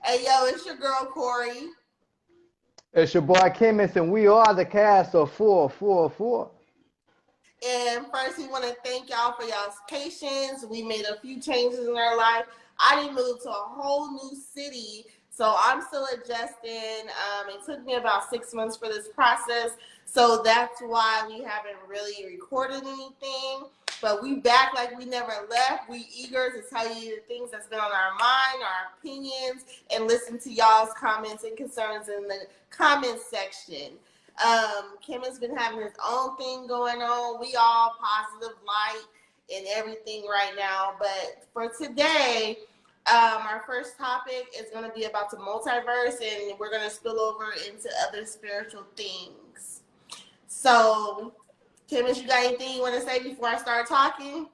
Hey, yo, it's your girl, Corey. It's your boy Chemist, and we are the cast of 444. And first, we want to thank y'all for y'all's patience. We made a few changes in our life. I didn't move to a whole new city, so I'm still adjusting. It took me about 6 months for this process, so that's why we haven't really recorded anything. But we back like we never left. We eager to tell you the things that's been on our mind, our opinions, and listen to y'all's comments and concerns in the comments section. Kim has been having his own thing going on. We all positive light and everything right now. But for today, our first topic is going to be about the multiverse, and we're going to spill over into other spiritual things. So, Kim, you got anything you want to say before I start talking?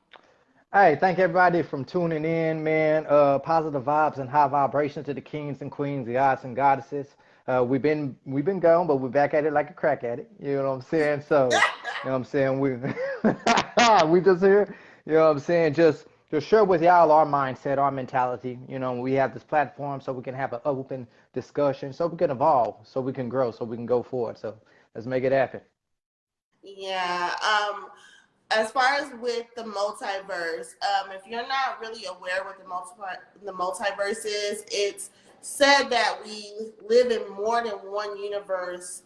Hey, thank everybody from tuning in, man. Positive vibes and high vibrations to the kings and queens, the gods and goddesses. We've been gone, but we're back at it like a crack at it. You know what I'm saying? So, you know what I'm saying? We just here. You know what I'm saying? Just share with y'all our mindset, our mentality. You know, we have this platform so we can have an open discussion, so we can evolve, so we can grow, so we can go forward. So let's make it happen. Yeah. As far as with the multiverse, if you're not really aware what the multiverse is, it's said that we live in more than one universe.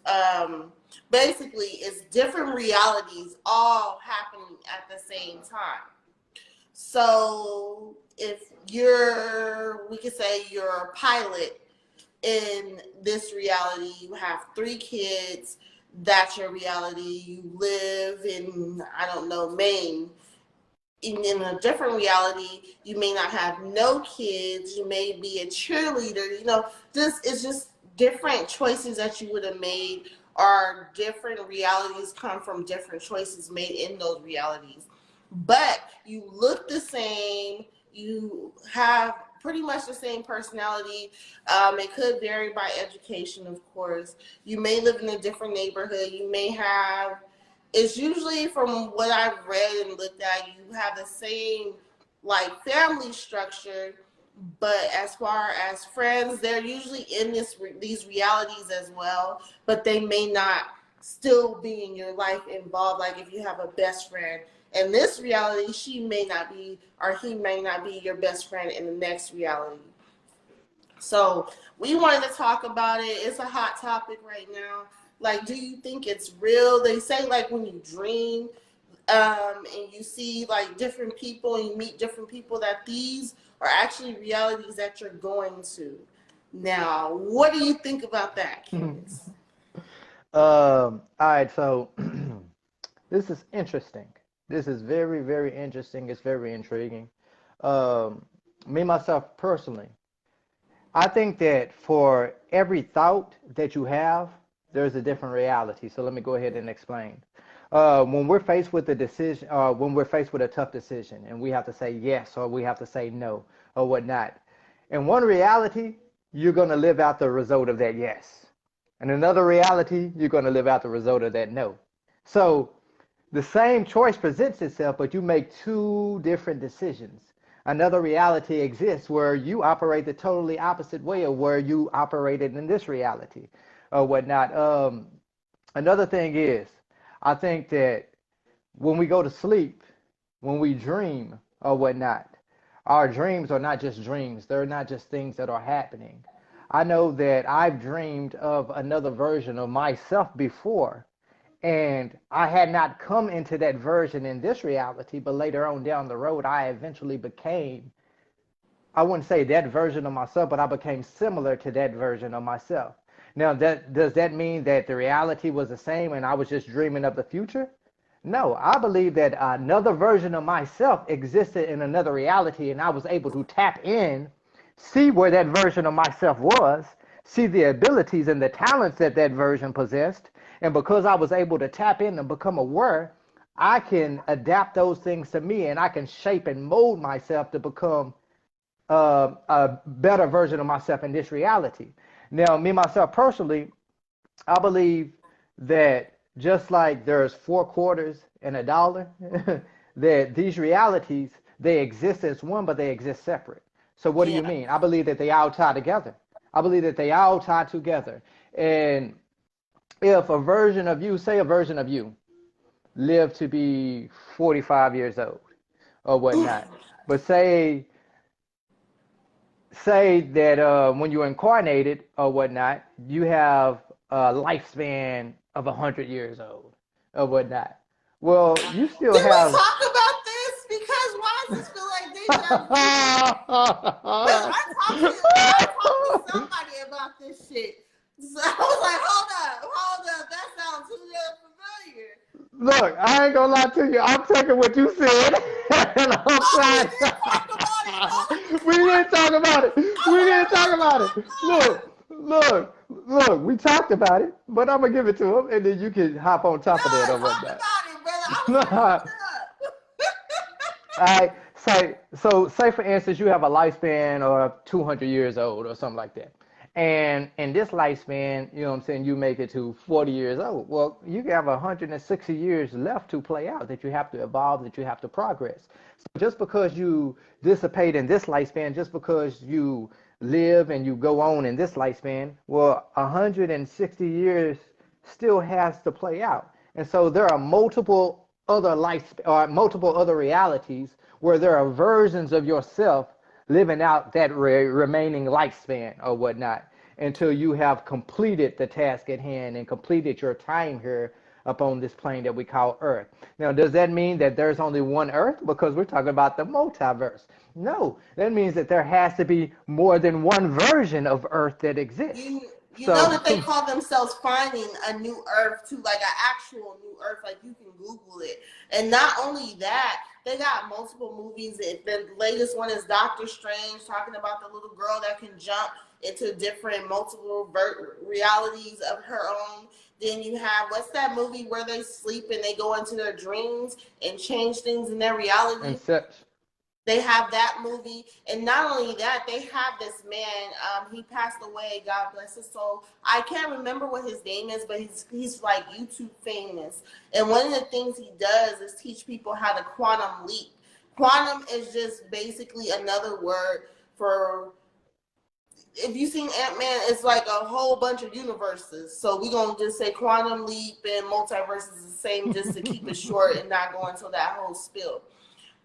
Basically, it's different realities all happening at the same time. So if we could say you're a pilot in this reality, you have three kids, that's your reality. You live in, I don't know, Maine. In a different reality, you may not have no kids. You may be a cheerleader. It's just different choices that you would have made, or different realities come from different choices made in those realities. But you look the same. You have pretty much the same personality. It could vary by education, of course. You may live in a different neighborhood. You may have, it's usually from what I've read and looked at, you have the same like family structure, but as far as friends, they're usually in these realities as well, but they may not still be in your life involved. Like if you have a best friend in this reality, she may not be, or he may not be your best friend in the next reality. So we wanted to talk about it. It's a hot topic right now. Like, do you think it's real? They say like when you dream, and you see like different people and you meet different people, that these are actually realities that you're going to. Now, what do you think about that, Candace? All right, so this is interesting. This is very, very interesting. It's very intriguing. Um, Me, myself, personally, I think that for every thought that you have, there's a different reality. So let me go ahead and explain. When we're faced with a decision, when we're faced with a tough decision, and we have to say yes or we have to say no or whatnot, in one reality, you're going to live out the result of that yes. In another reality, you're going to live out the result of that no. So the same choice presents itself, but you make two different decisions. Another reality exists where you operate the totally opposite way of where you operated in this reality or whatnot. Another thing is, I think that when we go to sleep, when we dream or whatnot, our dreams are not just dreams. They're not just things that are happening. I know that I've dreamed of another version of myself before, and I had not come into that version in this reality, but later on down the road, I eventually became, I wouldn't say that version of myself, but I became similar to that version of myself. Now, does that mean that the reality was the same and I was just dreaming of the future? No, I believe that another version of myself existed in another reality, and I was able to tap in, see where that version of myself was, see the abilities and the talents that that version possessed. And because I was able to tap in and become aware, I can adapt those things to me, and I can shape and mold myself to become a better version of myself in this reality. Now, me, myself personally, I believe that just like there's four quarters and a dollar, that these realities, they exist as one, but they exist separate. So what do you Yeah. mean? I believe that they all tie together. I believe that they all tie together. And if a version of you, say a version of you, live to be 45 years old or whatnot, but say that when you're incarnated or whatnot, you have a lifespan of 100 years old or whatnot. Well, you still Did we have. talk about this? Because why does this feel like deja vu? Because I talked to somebody about this shit. So I was like, hold up, that sounds too damn familiar. Look, I ain't gonna lie to you. I'm taking what you said, and I'm No, we trying. didn't talk about it. No, We didn't talk about it. I We want to didn't talk hear about it. about that. Look. We talked about it, but I'm gonna give it to him, and then you can hop on top of that No, or talk whatnot. about it, brother. I was like, hold up. All right. So say for instance, you have a lifespan of 200 years old or something like that. And in this lifespan, you know what I'm saying, you make it to 40 years old. Well, you have 160 years left to play out that you have to evolve, that you have to progress. So just because you dissipate in this lifespan, just because you live and you go on in this lifespan, well, 160 years still has to play out. And so there are multiple other life or multiple other realities where there are versions of yourself living out that remaining lifespan or whatnot until you have completed the task at hand and completed your time here upon this plane that we call Earth. Now, does that mean that there's only one Earth? Because we're talking about the multiverse. No, that means that there has to be more than one version of Earth that exists. You know So, that they call themselves finding a new Earth too, like an actual new Earth. Like you can Google it, and not only that, they got multiple movies. The latest one is Doctor Strange, talking about the little girl that can jump into different multiple realities of her own. Then you have, what's that movie where they sleep and they go into their dreams and change things in their and reality? such. They have that movie, and not only that, they have this man. He passed away. God bless his soul. I can't remember what his name is, but he's like YouTube famous. And one of the things he does is teach people how to quantum leap. Quantum is just basically another word for, if you've seen Ant-Man, it's like a whole bunch of universes. So we're gonna just say quantum leap and multiverse is the same, just to keep it short and not go into that whole spill.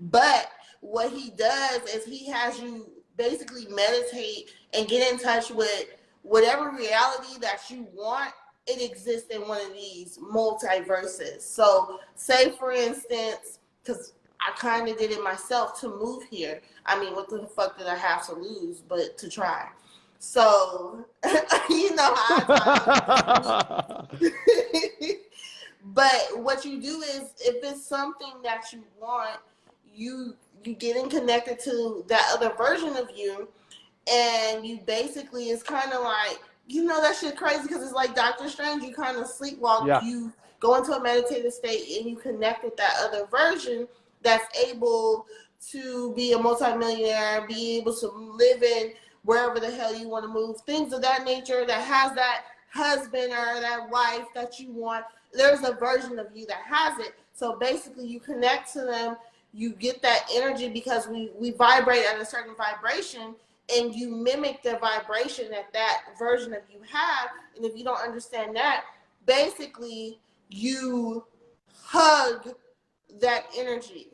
But what he does is he has you basically meditate and get in touch with whatever reality that you want. It exists in one of these multiverses. So, say for instance, because I kind of did it myself to move here. I mean, what the fuck did I have to lose but to try? So, you know how I talk. But what you do is, if it's something that you want, you getting connected to that other version of you, and you basically, it's kind of like, you know, that shit crazy because it's like Doctor Strange. You kind of sleepwalk. Yeah. You go into a meditative state and you connect with that other version that's able to be a multimillionaire, be able to live in wherever the hell you want to move, things of that nature, that has that husband or that wife that you want. There's a version of you that has it. So basically, you connect to them, you get that energy because we vibrate at a certain vibration, and you mimic the vibration that that version of you have. And if you don't understand that, basically you hug that energy,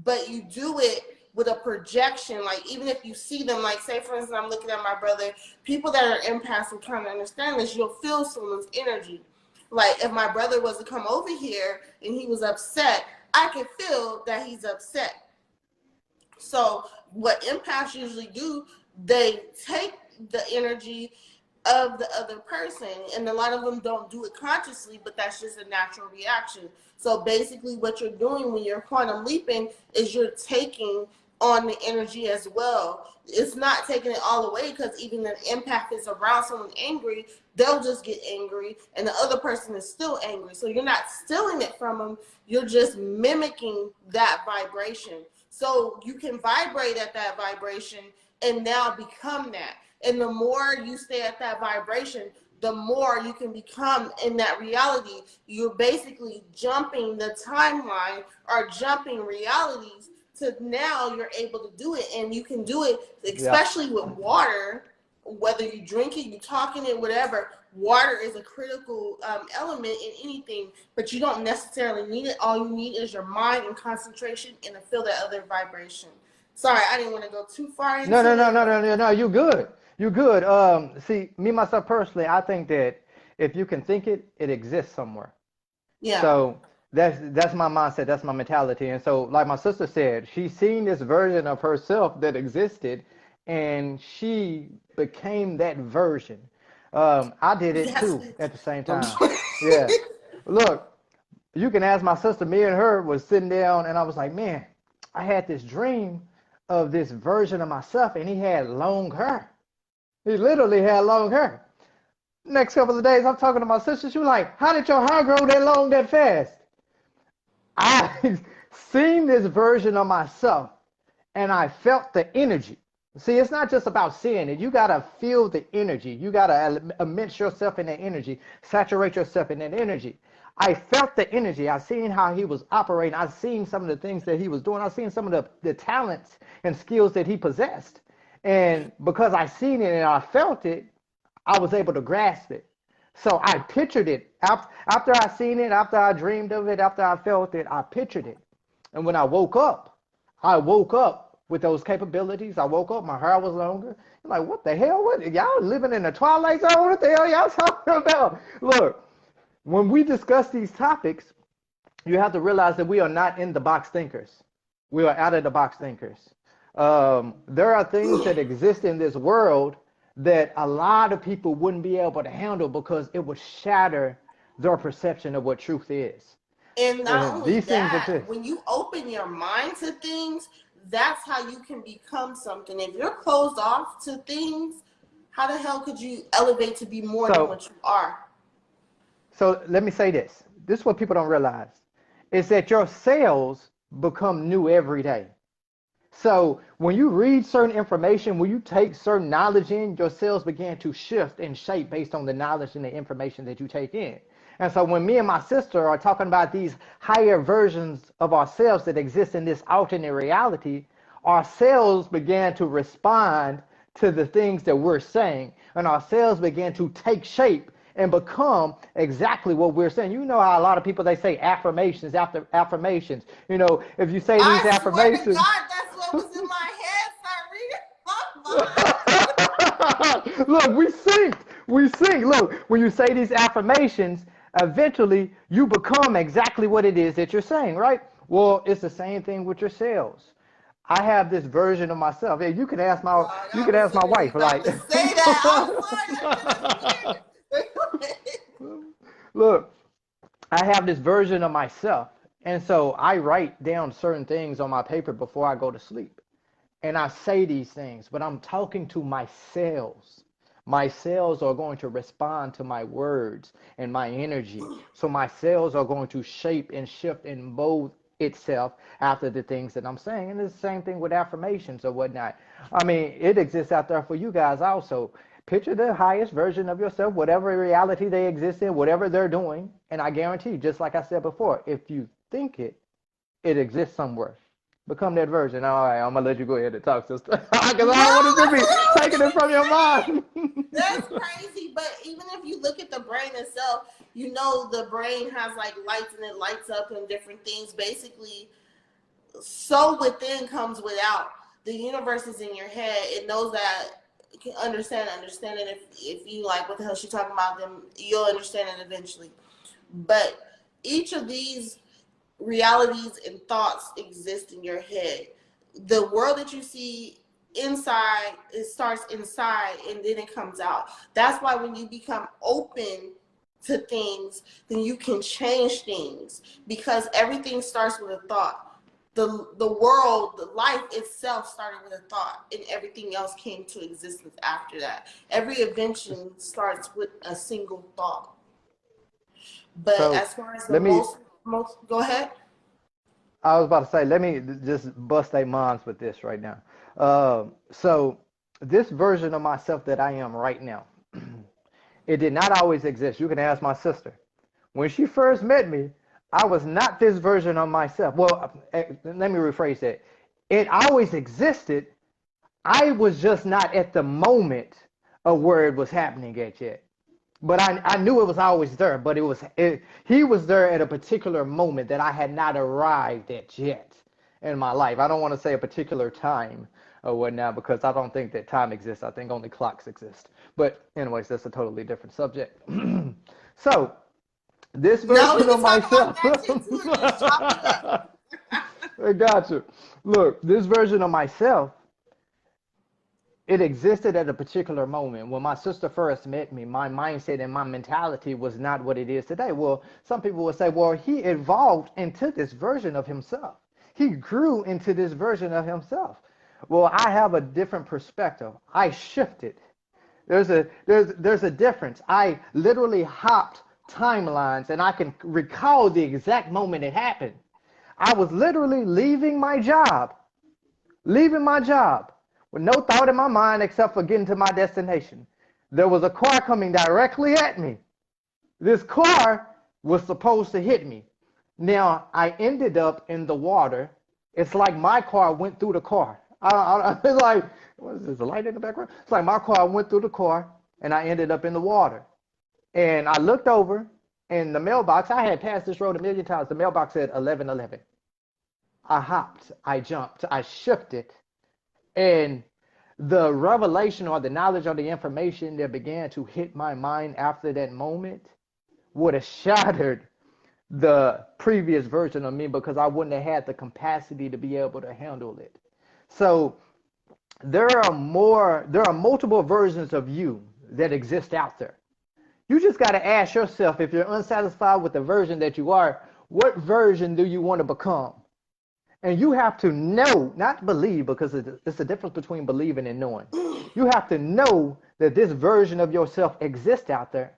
but you do it with a projection. Like, even if you see them, like, say for instance, I'm looking at my brother, people that are empaths will kind of understand this. You'll feel someone's energy. Like, if my brother was to come over here and he was upset, I can feel that he's upset. So what empaths usually do, they take the energy of the other person, and a lot of them don't do it consciously, but that's just a natural reaction. So basically what you're doing when you're quantum leaping is you're taking on the energy as well. It's not taking it all away, because even an empath is around someone angry, they'll just get angry and the other person is still angry. So you're not stealing it from them, you're just mimicking that vibration. So you can vibrate at that vibration and now become that. And the more you stay at that vibration, the more you can become in that reality. You're basically jumping the timeline or jumping realities to now you're able to do it. And you can do it, Yeah. especially with water whether you drink it, you talking it, whatever, water is a critical element in anything, but you don't necessarily need it. All you need is your mind and concentration and to feel that other vibration. Sorry, I didn't want to go too far No, into no, no, it, no, but no, no, no. You good. You good. See, me myself personally, I think that if you can think it, it exists somewhere. yeah. So that's my mindset. That's my mentality. And so, like my sister said, she's seen this version of herself that existed, and she became that version. I did it Yes. too at the same I'm time. Yeah. Look, you can ask my sister. Me and her was sitting down, and I was like, man, I had this dream of this version of myself, and he had long hair. He literally had long hair. Next couple of days, I'm talking to my sister. She was like, how did your hair grow that long that fast? I seen this version of myself and I felt the energy. See, it's not just about seeing it. You got to feel the energy. You got to immerse yourself in that energy, saturate yourself in that energy. I felt the energy. I seen how he was operating. I seen some of the things that he was doing. I seen some of the talents and skills that he possessed. And because I seen it and I felt it, I was able to grasp it. So I pictured it. After I seen it, after I dreamed of it, after I felt it, I pictured it. And when I woke up with those capabilities. I woke up, my hair was longer. I'm like, what the hell? What y'all living in the twilight zone? What the hell y'all talking about? Look, when we discuss these topics, you have to realize that we are not in the box thinkers. We are out of the box thinkers. There are things that exist in this world that a lot of people wouldn't be able to handle because it would shatter their perception of what truth is. And not And only these things that, exist. when you open your mind to things, that's how you can become something. If you're closed off to things, how the hell could you elevate to be more than So, what you are? so let me say this. This is what people don't realize is that your cells become new every day. So when you read certain information, when you take certain knowledge in, your cells begin to shift and shape based on the knowledge and the information that you take in. And so when me and my sister are talking about these higher versions of ourselves that exist in this alternate reality, our cells began to respond to the things that we're saying, and our cells began to take shape and become exactly what we're saying. You know how a lot of people they say affirmations after affirmations. You know, if you say these I swear to affirmations, God, that's what was in my head. Start reading my mind. look, we sync. We sync. Look, when you say these affirmations, eventually you become exactly what it is that you're saying, right? Well, it's the same thing with your cells. I have this version of myself. Yeah, Dog, you I can was ask my literally wife, about like to say that. I'm sorry, that shit is weird. look, I have this version of myself. And so I write down certain things on my paper before I go to sleep. And I say these things, but I'm talking to my cells. My cells are going to respond to my words and my energy. So my cells are going to shape and shift and mold itself after the things that I'm saying. And it's the same thing with affirmations or whatnot. I mean, it exists out there for you guys also. Picture the highest version of yourself, whatever reality they exist in, whatever they're doing. And I guarantee, just like I said before, if you think it, it exists somewhere. Become that version. All right, I'm gonna let you go ahead and talk, sister, because I No, don't want it to that's be what I was taking it from your gonna say. mind. That's crazy. But even if you look at the brain itself, you know the brain has like lights and it lights up and different things. Basically, so within comes without. The universe is in your head. It knows that it can understand it. If you like what the hell she talking about, then you'll understand it eventually. But each of these realities and thoughts exist in your head. The world that you see inside, it starts inside and then it comes out. That's why when you become open to things, then you can change things because everything starts with a thought. The world, the life itself started with a thought and everything else came to existence after that. Every invention starts with a single thought. But So as far as the let me. most go ahead. I was about to say, let me just bust their minds with this right now. So this version of myself that I am right now, it did not always exist. You can ask my sister. When she first met me, I was not this version of myself. Well, let me rephrase that. It always existed. I was just not at the moment of where it was happening at yet. But I knew it was always there, but he was there at a particular moment that I had not arrived at yet in my life. I don't want to say a particular time or whatnot because I don't think that time exists. I think only clocks exist. But anyways, that's a totally different subject. So this No, we version can of talk about myself. that shit too. Just chop it up. I got you. Look, this version of myself, it existed at a particular moment. When my sister first met me, my mindset and my mentality was not what it is today. Well, some people would say, well, he evolved into this version of himself. He grew into this version of himself. Well, I have a different perspective. I shifted. There's a difference. I literally hopped timelines and I can recall the exact moment it happened. I was literally leaving my job with no thought in my mind except for getting to my destination. There was a car coming directly at me. This car was supposed to hit me. Now, I ended up in the water. It's like my car went through the car. It's like, what is this, a light in the background? It's like my car went through the car and I ended up in the water. And I looked over in the mailbox. I had passed this road a million times. The mailbox said 1111. I hopped, I jumped, I shifted, and the revelation or the knowledge or the information that began to hit my mind after that moment would have shattered the previous version of me because I wouldn't have had the capacity to be able to handle it. So there are multiple versions of you that exist out there. You just got to ask yourself, if you're unsatisfied with the version that you are, what version do you want to become? And you have to know, not believe, because it's a difference between believing and knowing. You have to know that this version of yourself exists out there,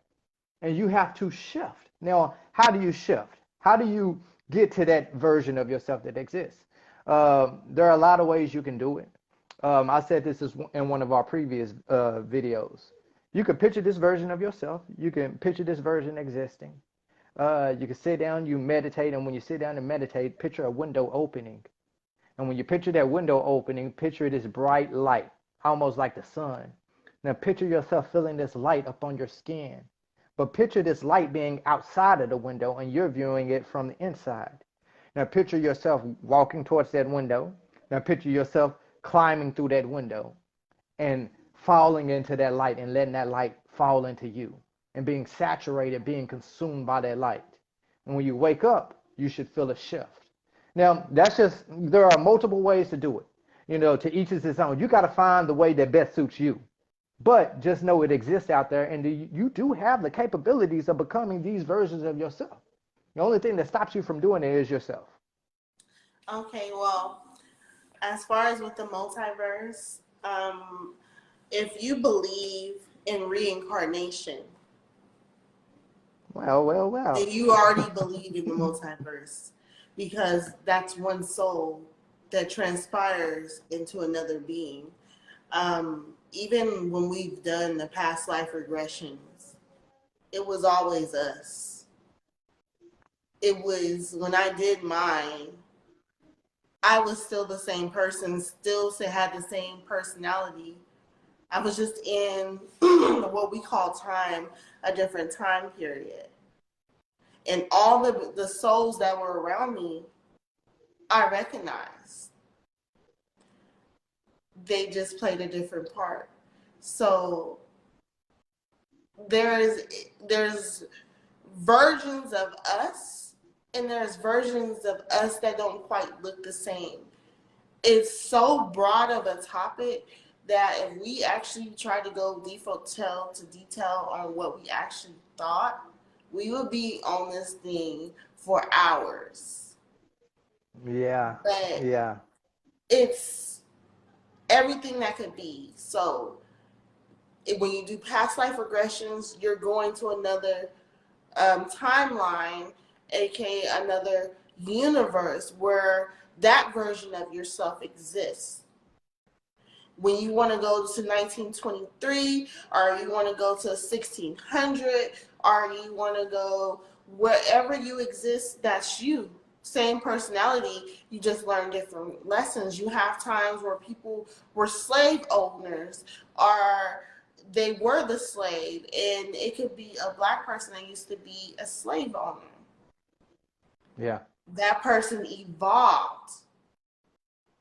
and you have to shift. Now, how do you shift? How do you get to that version of yourself that exists? There are a lot of ways you can do it. I said this is in one of our previous videos. You can picture this version of yourself. You can picture this version existing. You can sit down, you meditate, and when you sit down and meditate, picture a window opening. And when you picture that window opening, picture this bright light, almost like the sun. Now picture yourself feeling this light up on your skin. But picture this light being outside of the window and you're viewing it from the inside. Now picture yourself walking towards that window. Now picture yourself climbing through that window and falling into that light and letting that light fall into you and being saturated, being consumed by that light. And when you wake up, you should feel a shift. Now, there are multiple ways to do it. To each is his own. You got to find the way that best suits you. But just know it exists out there, and you do have the capabilities of becoming these versions of yourself. The only thing that stops you from doing it is yourself. Okay, well, as far as with the multiverse, if you believe in reincarnation, Well. then you already believe in the multiverse because that's one soul that transpires into another being. Even when we've done the past life regressions, it was always us. It was when I did mine, I was still the same person, still had the same personality. I was just in what we call time, a different time period. And all the souls that were around me, I recognized. They just played a different part. So there's versions of us and there's versions of us that don't quite look the same. It's so broad of a topic that if we actually try to go detail to detail on what we actually thought, we would be on this thing for hours. Yeah, But yeah. it's everything that could be. So when you do past life regressions, you're going to another timeline, aka another universe where that version of yourself exists. When you want to go to 1923, or you want to go to 1600, or you want to go wherever you exist, that's you. Same personality, you just learn different lessons. You have times where people were slave owners, or they were the slave, and it could be a black person that used to be a slave owner. Yeah. That person evolved,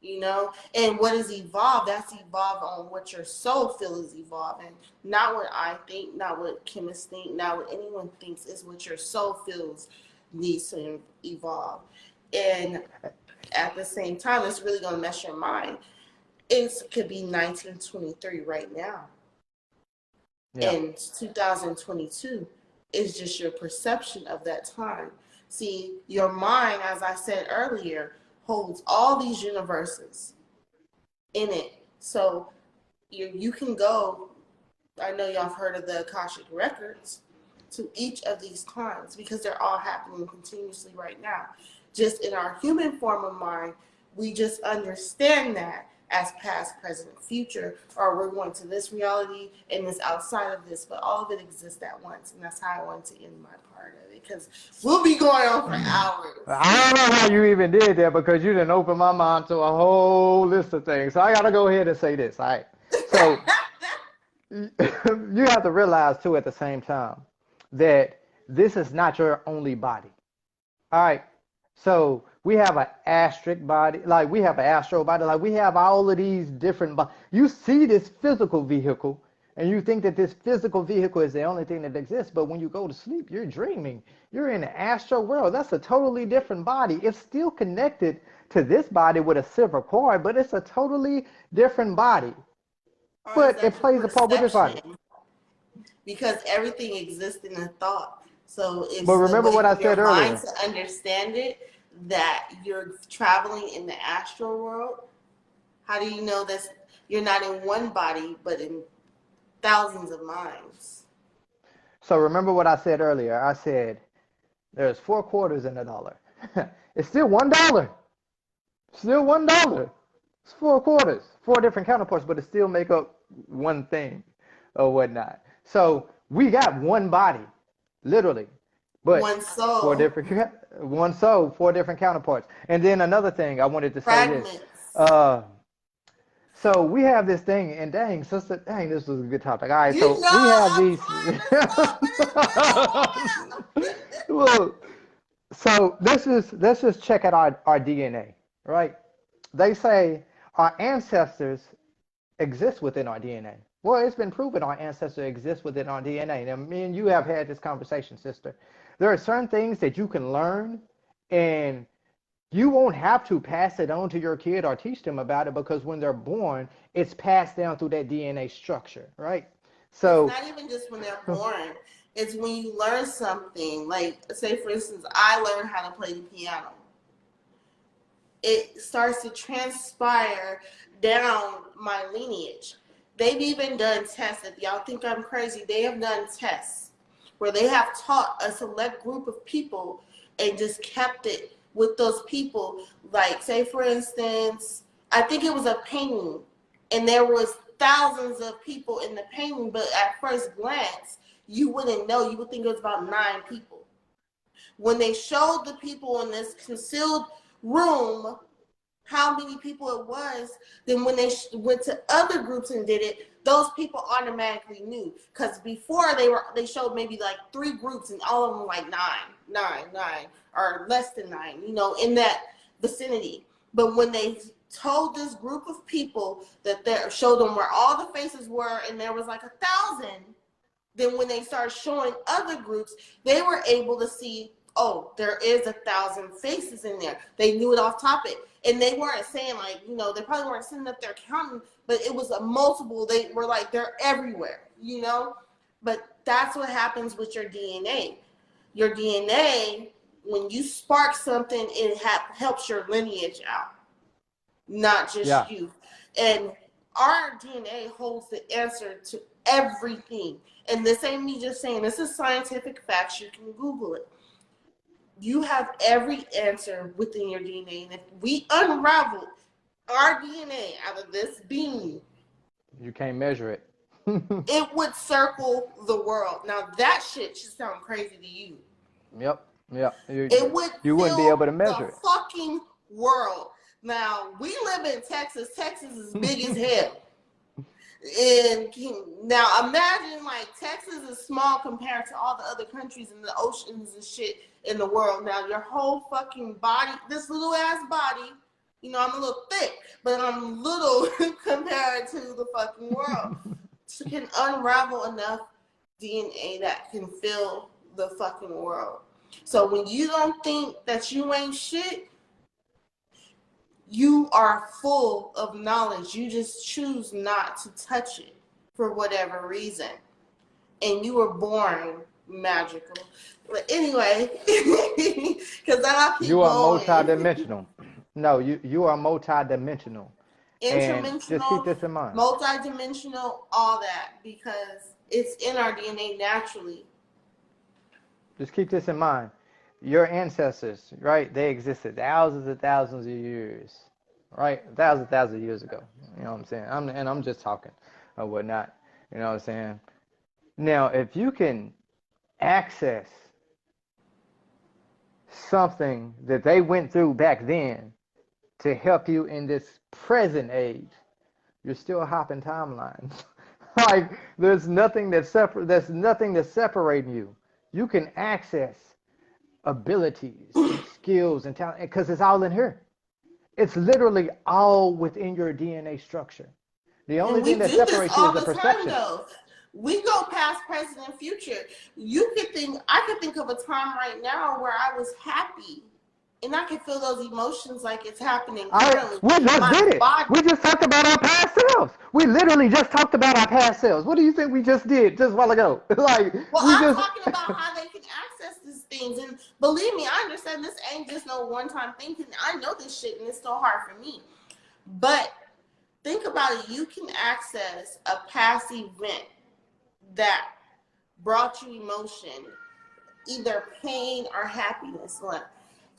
you know, and what is evolved, that's evolved on what your soul feels is evolving, not what I think, not what chemists think, not what anyone thinks, is what your soul feels needs to evolve. And at the same time, it's really going to mess your mind. It could be 1923 right now, Yeah. and 2022 is just your perception of that time. See, your mind, as I said earlier, holds all these universes in it. So you can go, I know y'all have heard of the Akashic Records, to each of these times because they're all happening continuously right now. Just in our human form of mind, we just understand that as past, present, future, or we're going to this reality and this outside of this, but all of it exists at once. And that's how I wanted to end my part of it, because we'll be going on for hours. I don't know how you even did that because you didn't open my mind to a whole list of things. So I got to go ahead and say this. All right. So you have to realize too at the same time that this is not your only body. All right. So we have an astric body, like we have an astral body, like we have all of these different bodies. You see this physical vehicle and you think that this physical vehicle is the only thing that exists, but when you go to sleep, you're dreaming. You're in the astral world. That's a totally different body. It's still connected to this body with a silver cord, but it's a totally different body. Or is But it that your plays a part with this body. perception? Because everything exists in a thought. So But it's the remember way what I for your said mind earlier. to understand it, that you're traveling in the astral world. How do you know that you're not in one body, but in thousands of minds? So remember what I said earlier. I said there's 4 quarters in a dollar. It's still $1. Still $1. It's 4 quarters, 4 different counterparts, but it still make up one thing or whatnot. So we got one body, literally, but One four soul, different, one soul, 4 different counterparts. And then another thing I wanted to say this. fragments. Uh, so we have this thing, and dang, sister, dang, this was a good topic. All right, You so know we have I'm these. trying to stop, but it's been a while. Well, so let's just check out our DNA, right? They say our ancestors exist within our DNA. Well, it's been proven our ancestors exist within our DNA. Now, me and you have had this conversation, sister. There are certain things that you can learn, and you won't have to pass it on to your kid or teach them about it because when they're born, it's passed down through that DNA structure, right? It's So, not even just when they're born. It's when you learn something. Like, say, for instance, I learned how to play the piano. It starts to transpire down my lineage. They've even done tests. If y'all think I'm crazy, they have done tests where they have taught a select group of people and just kept it with those people. Like, say, for instance, I think it was a painting, and there was thousands of people in the painting, but at first glance, you wouldn't know. You would think it was about 9 people. When they showed the people in this concealed room how many people it was, then when they went to other groups and did it, those people automatically knew. Because before they showed maybe like 3 groups and all of them were like nine, or less than 9, in that vicinity. But when they told this group of people that they showed them where all the faces were, and there was like 1,000, then when they started showing other groups, they were able to see, oh, there is 1,000 faces in there. They knew it off topic. And they weren't saying like, they probably weren't sitting up there counting, but it was a multiple. They were like, they're everywhere. But that's what happens with your DNA. Your DNA, when you spark something, it helps your lineage out, not just yeah, you. And our DNA holds the answer to everything. And this ain't me just saying, this is scientific facts. You can Google it. You have every answer within your DNA. And if we unravel our DNA out of this being, you can't measure it. it would circle the world. Now, that shit should sound crazy to you. Yep, yep. It would You wouldn't be able fill to the measure fucking world. Now, we live in Texas. Texas is big as it. hell. And now imagine like Texas is small compared to all the other countries and the oceans and shit in the world. Now your whole fucking body, this little ass body, you know, I'm a little thick, but I'm little compared to the fucking world. So can unravel enough DNA that can fill the fucking world. So when you don't think that you ain't shit, you are full of knowledge. You just choose not to touch it for whatever reason. And you were born magical. But anyway, because I keep You are going. multidimensional. No, you are multidimensional. And just keep Interdimensional, this in mind. multidimensional, all that, because it's in our DNA naturally. Just keep this in mind. Your ancestors, right? They existed thousands and thousands of years, right? Thousands of years ago. You know what I'm saying? I'm just talking or whatnot. You know what I'm saying? Now, if you can access something that they went through back then to help you in this present age, you're still hopping timelines. Like there's nothing that's separating you. You can access abilities and skills and talent because it's all in here. It's literally all within your DNA structure. The only And we thing that do this separates you all is the the time, perception. though. We go past, present, and future. I could think of a time right now where I was happy, and I can feel those emotions like it's happening currently. We just My did it. body. We just talked about our past selves. We literally just talked about our past selves. What do you think we just did just a while ago? Like Well, we I'm just talking about how they can access these things, and believe me, I understand this ain't just no one-time thing. I know this shit, and it's so hard for me. But think about it. You can access a past event that brought you emotion, either pain or happiness,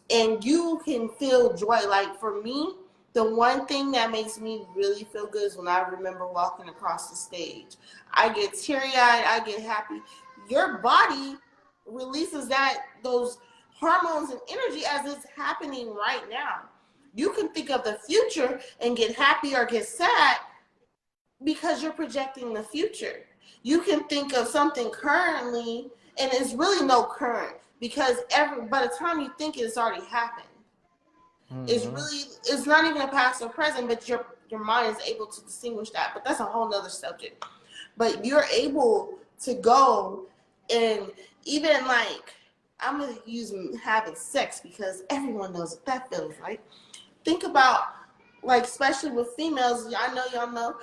and you can feel joy. Like for me, the one thing that makes me really feel good is when I remember walking across the stage. I get teary-eyed, I get happy. Your body releases those hormones and energy as it's happening right now. You can think of the future and get happy or get sad because you're projecting the future. You can think of something currently, and it's really no current because by the time you think it, it's already happened. mm-hmm. It's not even a past or present, but your mind is able to distinguish that. But that's a whole nother subject. But you're able to go and even like I'm gonna use having sex because everyone knows what that feels like. Think about like especially with females, I know y'all know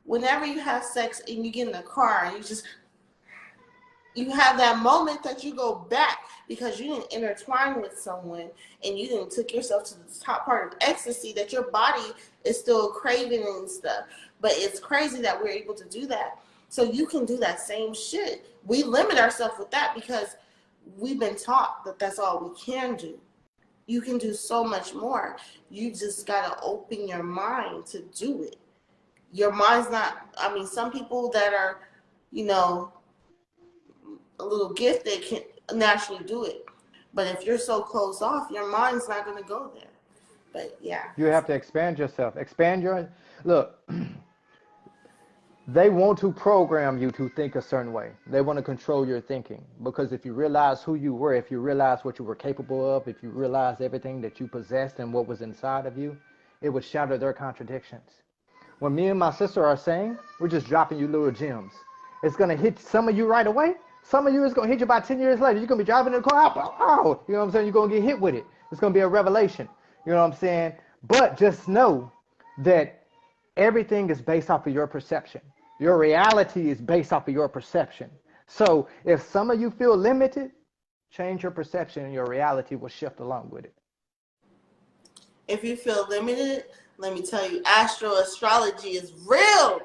whenever you have sex and you get in the car and you have that moment that you go back because you didn't intertwine with someone and you didn't took yourself to the top part of ecstasy that your body is still craving and stuff. But it's crazy that we're able to do that. So you can do that same shit. We limit ourselves with that because we've been taught that that's all we can do. You can do so much more. You just got to open your mind to do it. Your mind's not, I mean, some people that are, you know, a little gifted can naturally do it. But if you're so closed off, your mind's not going to go there. But yeah. You have to expand yourself. Expand your look. They want to program you to think a certain way. They want to control your thinking because if you realize who you were, if you realize what you were capable of, if you realize everything that you possessed and what was inside of you, it would shatter their contradictions. When me and my sister are saying, we're just dropping you little gems. It's going to hit some of you right away. Some of you is going to hit you about 10 years later. You're going to be driving in the car. Oh, you know what I'm saying? You're going to get hit with it. It's going to be a revelation. You know what I'm saying? But just know that everything is based off of your perception. Your reality is based off of your perception. So if some of you feel limited, change your perception and your reality will shift along with it. If you feel limited, let me tell you, astrology is real.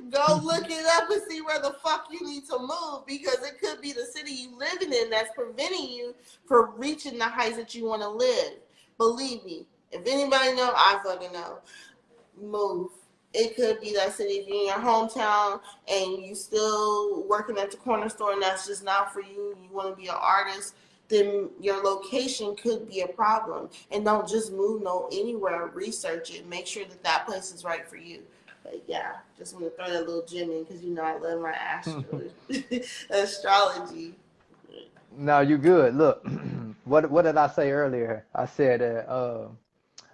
Go look it up and see where the fuck you need to move because it could be the city you living in that's preventing you from reaching the heights that you want to live. Believe me, if anybody know, I fucking know. Move. It could be that city if you're in your hometown and you still working at the corner store and that's just not for you. You want to be an artist, then your location could be a problem. And don't just move anywhere. Research it. Make sure that place is right for you. But yeah, just want to throw that little gem in because I love my astrology. No, you good. Look, what did I say earlier? I said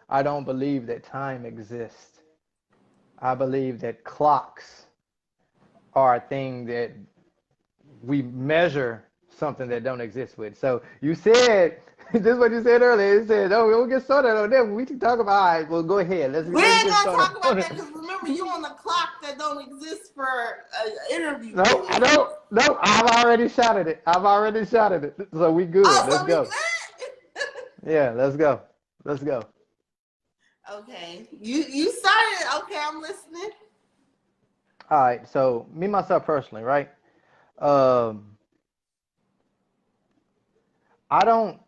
I don't believe that time exists. I believe that clocks are a thing that we measure something that don't exist with. So you said this is what you said earlier. You said, "Oh, we'll get started on that. We can talk about." All right, well, go ahead. We Let's ain't get gonna started talk about on that it. because remember you on the clock that don't exist for an interview No, with I me. don't. No, I've already shouted it. I've already shouted it. So we good. Oh, Let's so we go. good? Yeah, let's go. Let's go. Okay, you started. Okay, I'm listening. All right. So me myself personally, right? Um, I don't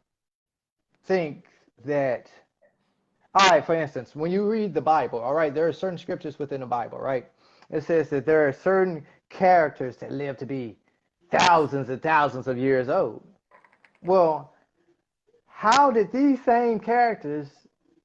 think that. All right. For instance, when you read the Bible, all right, there are certain scriptures within the Bible, right? It says that there are certain characters that live to be thousands and thousands of years old. Well, how did these same characters,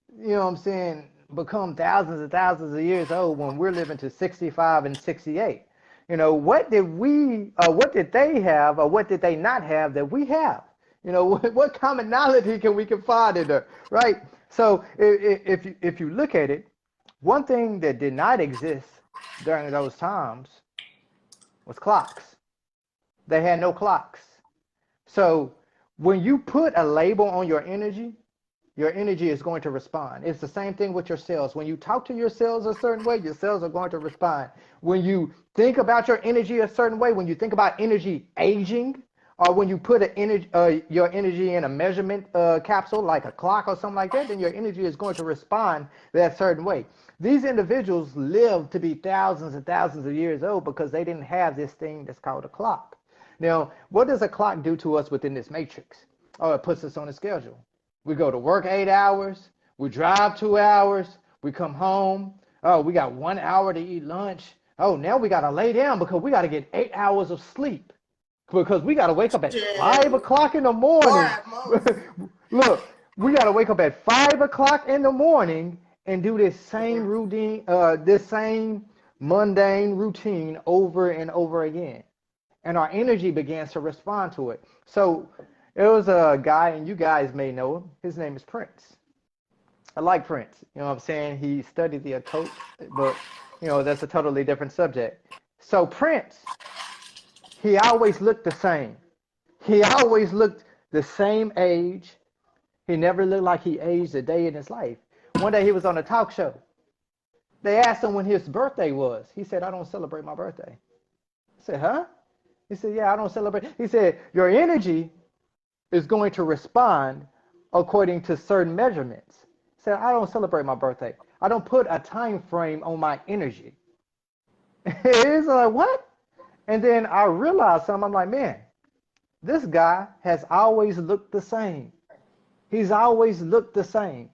what I'm saying, become thousands and thousands of years old when we're living to 65 and 68? What did they have, or what did they not have that we have? What commonality can we find in there, right? So if you look at it, one thing that did not exist during those times was clocks. They had no clocks. So when you put a label on your energy is going to respond. It's the same thing with your cells. When you talk to your cells a certain way, your cells are going to respond. When you think about your energy a certain way, when you think about energy aging, or when you put your energy in a measurement capsule like a clock or something like that, then your energy is going to respond that certain way. These individuals live to be thousands and thousands of years old because they didn't have this thing that's called a clock. Now, what does a clock do to us within this matrix? Oh, it puts us on a schedule. We go to work 8 hours, we drive 2 hours, we come home. Oh, we got 1 hour to eat lunch. Oh, now we got to lay down because we got to get 8 hours of sleep because we got to wake up at Shit, 5 o'clock in the more morning. at most. Look, we got to wake up at 5 o'clock in the morning and do this same Yeah. routine, this same mundane routine over and over again. And our energy begins to respond to it. So it was a guy, and you guys may know him. His name is Prince. I like Prince. You know what I'm saying? He studied the occult, but that's a totally different subject. So Prince, he always looked the same. He always looked the same age. He never looked like he aged a day in his life. One day he was on a talk show. They asked him when his birthday was. He said, "I don't celebrate my birthday." I said, "Huh?" He said, "Yeah, I don't celebrate." He said, "Your energy is going to respond according to certain measurements." He said, "I don't celebrate my birthday. I don't put a time frame on my energy." It's like, what? And then I realized something. I'm like, man, this guy has always looked the same. He's always looked the same.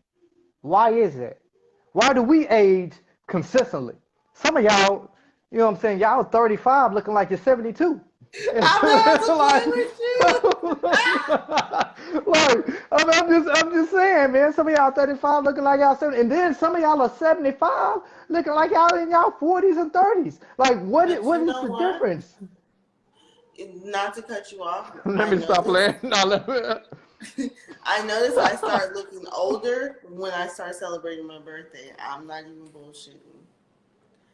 Why is it? Why do we age consistently? Some of y'all, what I'm saying, y'all 35 looking like you're 72. It's I'm not to like, play with you. I'm just saying, man. Some of y'all 35 looking like y'all 70, and then some of y'all are 75 looking like y'all in y'all 40s and 30s. Like, But what you is know the what? difference? Not to cut you off, Let I me stop noticed. playing. No, let me. I noticed I start looking older when I start celebrating my birthday. I'm not even bullshitting.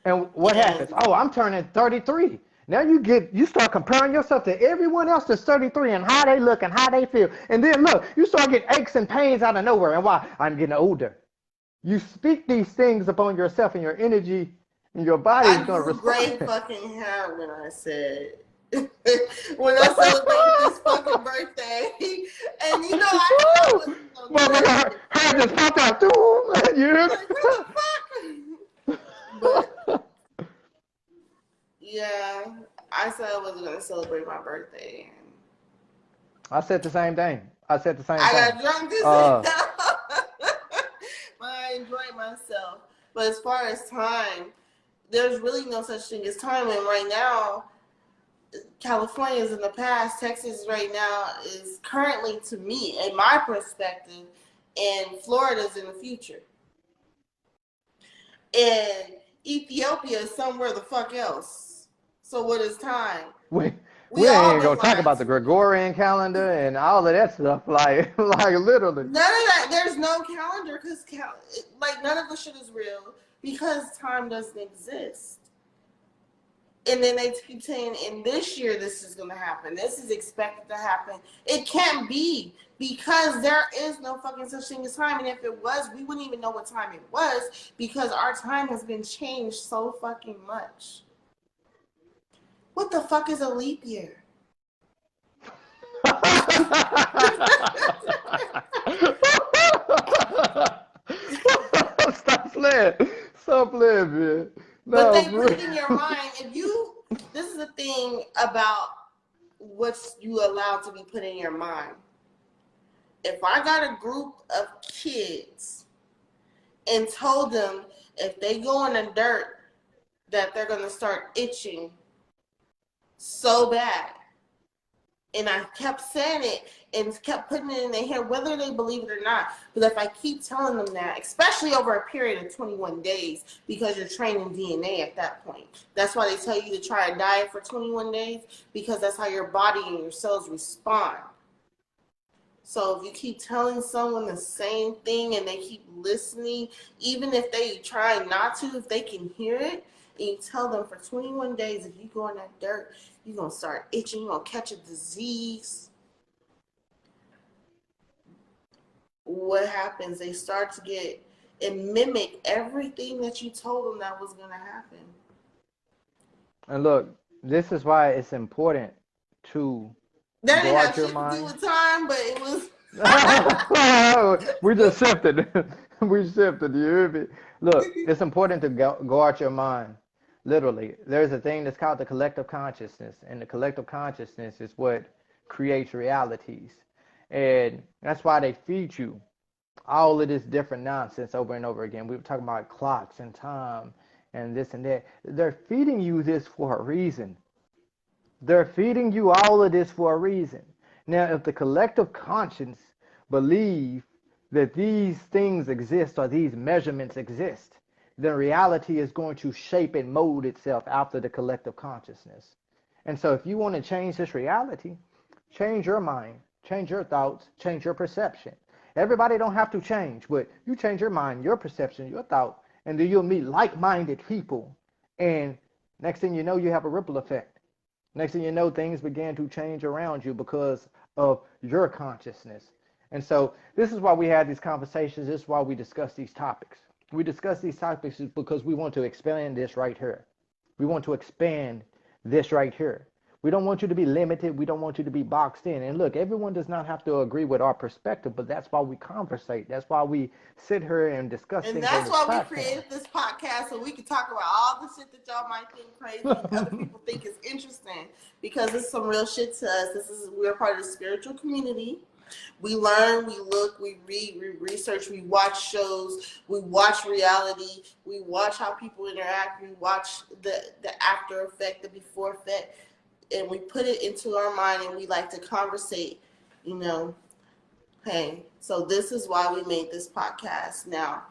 And what happens? And Oh, I'm turning 33. Now you start comparing yourself to everyone else that's 33 and how they look and how they feel. And then look, you start getting aches and pains out of nowhere. And why? I'm getting older. You speak these things upon yourself, and your energy and your body is I going to grew respond. gray fucking hair when I said when I celebrated this fucking birthday. And I knew I wasn't gonna do that Motherfucker, shit. hair just popped out. You hear Like what the fuck? But yeah, I said I wasn't gonna celebrate my birthday. And I said the same thing. I said the same I thing. got drunk this Uh, but I enjoyed myself. But as far as time, there's really no such thing as time. And right now, California is in the past. Texas right now is currently, to me, in my perspective, and Florida's in the future. And Ethiopia is somewhere the fuck else. So what is time? We We we all ain't been gonna talk lied about the to. Gregorian calendar and all of that stuff, like like literally. None of that. There's no calendar because like none of the shit is real because time doesn't exist. And then they keep saying, in this year, this is going to happen. This is expected to happen. It can't be because there is no fucking such thing as time. And if it was, we wouldn't even know what time it was because our time has been changed so fucking much. What the fuck is a leap year? Stop playing. Stop playing, man. But No, they for put it in your mind. This is the thing about what you allow to be put in your mind. If I got a group of kids and told them if they go in the dirt that they're going to start itching so bad. And I kept saying it and kept putting it in their head, whether they believe it or not. But if I keep telling them that, especially over a period of 21 days, because you're training DNA at that point. That's why they tell you to try a diet for 21 days, because that's how your body and your cells respond. So if you keep telling someone the same thing and they keep listening, even if they try not to, if they can hear it, and you tell them for 21 days, if you go in that dirt, you're going to start itching, you're going to catch a disease. What happens? They start to get and mimic everything that you told them that was going to happen. And look, this is why it's important to That didn't guard have your shit to do mind. with time, but it was. We just shifted. We shifted. You hear me? Look, it's important to guard your mind. Literally, there's a thing that's called the collective consciousness, and the collective consciousness is what creates realities. And that's why they feed you all of this different nonsense over and over again. We were talking about clocks and time and this and that. They're feeding you this for a reason. They're feeding you all of this for a reason. Now, if the collective conscience believe that these things exist or these measurements exist, then reality is going to shape and mold itself after the collective consciousness. And so if you want to change this reality, change your mind, change your thoughts, change your perception. Everybody don't have to change, but you change your mind, your perception, your thought, and then you'll meet like-minded people. And next thing you know, you have a ripple effect. Next thing you know, things began to change around you because of your consciousness. And so this is why we have these conversations. This is why we discuss these topics. We discuss these topics because we want to expand this right here. We want to expand this right here. We don't want you to be limited. We don't want you to be boxed in. And look, everyone does not have to agree with our perspective, but that's why we conversate. That's why we sit here and discuss And things on that's this why we platform. created this podcast so we can talk about all the shit that y'all might think crazy and other people think is interesting because it's some real shit to us. We're part of the spiritual community. We learn, we look, we read, we research, we watch shows, we watch reality, we watch how people interact, we watch the after effect, the before effect, and we put it into our mind and we like to conversate, you know. Hey, so this is why we made this podcast. Now,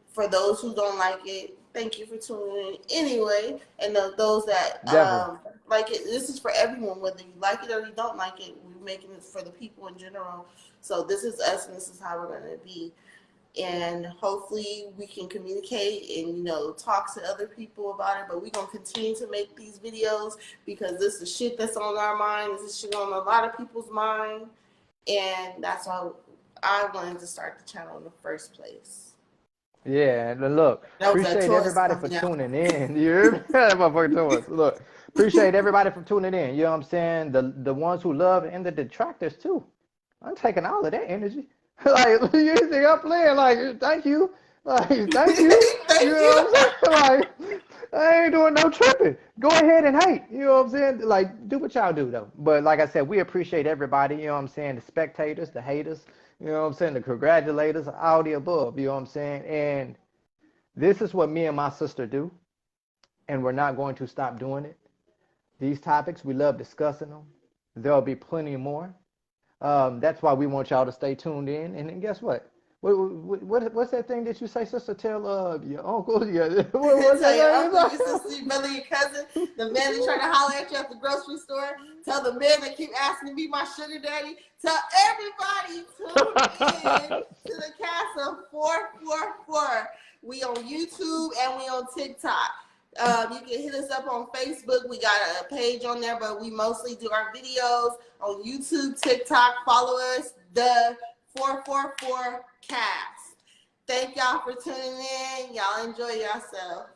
for those who don't like it, thank you for tuning in anyway. And those that Definitely. like it, this is for everyone, whether you like it or you don't like it. We're making it for the people in general. So this is us, and this is how we're going to be. And hopefully we can communicate and, talk to other people about it. But we're going to continue to make these videos because this is shit that's on our mind. This is shit on a lot of people's mind. And that's why I wanted to start the channel in the first place. Yeah, and look, That was that appreciate Taurus everybody for coming out. tuning in. You hear me? That motherfucker Taurus. Look, appreciate everybody for tuning in. You know what I'm saying? The ones who love and the detractors too. I'm taking all of that energy. Like you think I'm playing? Like thank you, like thank you. You Thank you. know what I'm saying? Like I ain't doing no tripping. Go ahead and hate. You know what I'm saying? Like do what y'all do though. But like I said, we appreciate everybody. You know what I'm saying? The spectators, the haters. You know what I'm saying? The congratulators, all the above. You know what I'm saying? And this is what me and my sister do, and we're not going to stop doing it. These topics, we love discussing them. There'll be plenty more. That's why we want y'all to stay tuned in. And then guess what? What's that thing that you say, sister? Tell your uncle, yeah. What's Tell your that uncle, your thing? sister, your brother, your cousin, the man that trying to holler at you at the grocery store. Tell the men that keep asking to be my sugar daddy. Tell everybody tune in to the cast of 444. We on YouTube and we on TikTok. You can hit us up on Facebook. We got a page on there, but we mostly do our videos on YouTube, TikTok. Follow us, the 444 cast. Thank y'all for tuning in. Y'all enjoy yourself.